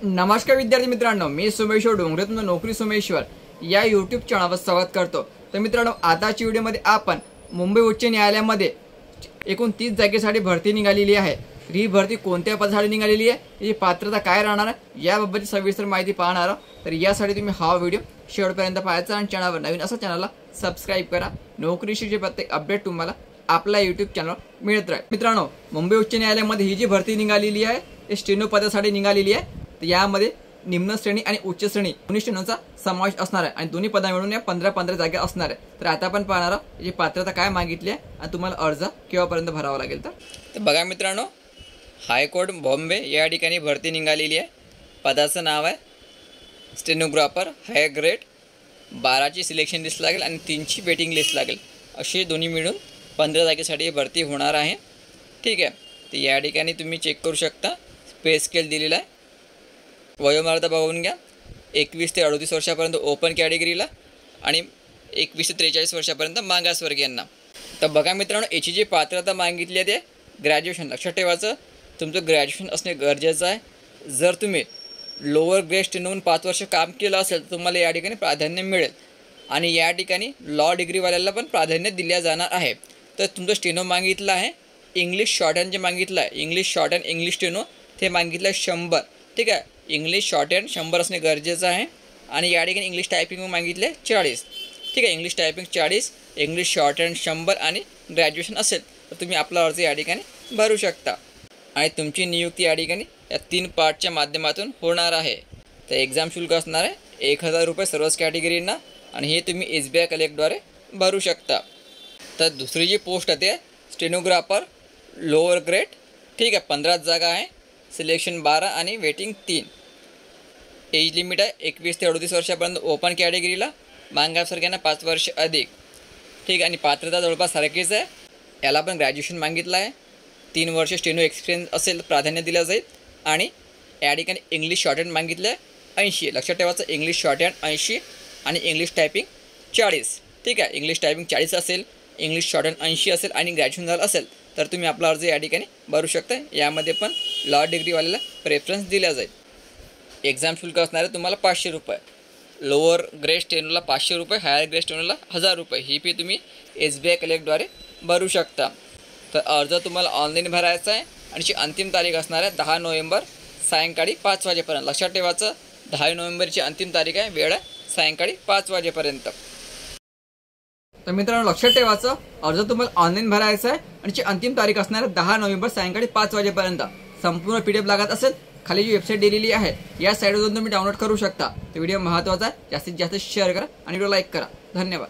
नमस्कार विद्यार्थी मित्रांनो, मी सोमेश्वर डोंगरे तुमचं नोकरी सोमेश्वर या यूट्यूब चॅनलवर स्वागत करतो। तर मित्रांनो, आताच्या व्हिडिओमध्ये आपण मुंबई उच्च न्यायालयामध्ये एकूण 30 जागेसाठी भरती निघालेली आहे। ही भरती कोणत्या पदासाठी निघालेली आहे, याची पात्रता काय राहणार आहे याबाबतची सविस्तर माहिती पाहणार आहोत। तर यासाठी तुम्ही हा व्हिडिओ शेवटपर्यंत पाहायचा आणि चॅनलवर नवीन असा चॅनलला सबस्क्राइब करा। नोकरीची प्रत्येक अपडेट तुम्हाला आपल्या यूट्यूब चॅनलवर मिळत राहील। मित्रांनो, मुंबई उच्च न्यायालयामध्ये ही जी भरती निघालेली आहे ते स्टेनो पदासाठी निघालेली आहे। तर यामध्ये निम्न श्रेणी आणि उच्च श्रेणी दोन्ही श्रेणींचा समावेश असणार आहे आणि दोन्ही पदा मिळून या 15 जागा असणार आहे। तर आता आपण पाहणार आहोत याची पात्रता काय मागितली आहे आणि तुम्हाला अर्ज केव्हापर्यंत भरावा लागेल। तर बघा मित्रांनो, हायकोर्ट बॉम्बे या ठिकाणी भरती निघालेली आहे। पदाचं नाव आहे स्टेनोग्राफर हाय ग्रेड। 12ची सिलेक्शन लिस्ट लागेल आणि 3ची वेटिंग लिस्ट लागेल, अशी दोन्ही मिळून 15 जागेसाठी भरती होणार आहे। ठीक आहे, तर या ठिकाणी तुम्ही चेक करू शकता, पे स्केल दिलेला आहे। वयोमर्यादा बघून घ्या, 21 ते 38 वर्षापर्यंत ओपन कॅटेगरीला आणि 21 ते 43 वर्षापर्यंत मागासवर्गीयांना। तर बघा मित्रांनो, याची जी पात्रता मागितली आहे ते ग्रॅज्युएशन। लक्षात ठेवायचं, तुमचं ग्रॅज्युएशन असणे गरजेचं आहे। जर तुम्ही लोअर ग्रेड स्टेनोहून 5 वर्ष काम केलं असेल तर तुम्हाला या ठिकाणी प्राधान्य मिळेल आणि या ठिकाणी लॉ डिग्रीवाल्याला पण प्राधान्य दिल्या जाणार आहे। तर तुमचं स्टेनो मागितलं आहे, इंग्लिश शॉर्टहँड जे मागितलं आहे, इंग्लिश शॉर्टहँड इंग्लिश स्टेनो ते मागितलं आहे 100। ठीक आहे, इंग्लिश शॉर्टहँड 100 असणे गरजेचं आहे आणि या ठिकाणी इंग्लिश टायपिंग मागितले 40। ठीक आहे, इंग्लिश टायपिंग 40, इंग्लिश शॉर्टहँड 100 आणि ग्रॅज्युएशन असेल तर तुम्ही आपला अर्ज या ठिकाणी भरू शकता आणि तुमची नियुक्ती या ठिकाणी या 3 पार्टच्या माध्यमातून होणार आहे। तर एक्झाम शुल्क असणार आहे 1000 रुपये सर्वच कॅटेगरींना आणि हे तुम्ही SBI कलेक्टद्वारे भरू शकता। तर दुसरी जी पोस्ट आहे ते स्टेनोग्राफर लोअर ग्रेड। ठीक आहे, 15 जागा आहे, सिलेक्शन 12 आणि वेटिंग 3। एज लिमिट आहे 21 ते 38 वर्षापर्यंत ओपन कॅटेगरीला, मागासवर्गीयांना 5 वर्ष अधिक। ठीक आहे, आणि पात्रता जवळपास सारखीच आहे, याला पण ग्रॅज्युएशन मागितलं आहे। 3 वर्ष स्टेनो एक्सपिरियन्स असेल प्राधान्य दिलं जाईल आणि या ठिकाणी इंग्लिश शॉर्टहँड मागितलं आहे 80। लक्षात ठेवायचं, इंग्लिश शॉर्टहँड 80 आणि इंग्लिश टायपिंग 40। ठीक आहे, इंग्लिश टायपिंग 40 असेल, इंग्लिश शॉर्टहँड 80 असेल आणि ग्रॅज्युएशन झालं असेल तर तुम्ही आपला अर्ज या ठिकाणी भरू शकता। यामध्ये पण लॉ डिग्रीवाल्याला प्रेफरन्स दिला जाईल। एक्झाम शुल्क असणार आहे तुम्हाला 500 रुपये, लोअर ग्रेड स्टेनोला 500 रुपये, हायर ग्रेड स्टेनोला 1000 रुपये। ही फी तुम्ही SBI कलेक्टद्वारे भरू शकता। तर अर्ज तुम्हाला ऑनलाईन भरायचा आहे आणि ची अंतिम तारीख असणार आहे 10 नोव्हेंबर सायंकाळी 5 वाजेपर्यंत। लक्षात ठेवायचं, 10 नोव्हेंबरची अंतिम तारीख आहे, वेळ आहे सायंकाळी 5 वाजेपर्यंत। तर मित्रांनो, लक्षात ठेवायचं, अर्ज तुम्हाला ऑनलाईन भरायचा आहे आणि ची अंतिम तारीख असणार आहे 10 नोव्हेंबर सायंकाळी 5 वाजेपर्यंत। संपूर्ण PDF लागत असेल खाली जी वेबसाईट दिलेली आहे या साईटवरून तुम्ही डाउनलोड करू शकता। तर व्हिडिओ महत्त्वाचा आहे, जास्तीत जास्त शेअर करा आणि व्हिडिओ लाईक करा। धन्यवाद।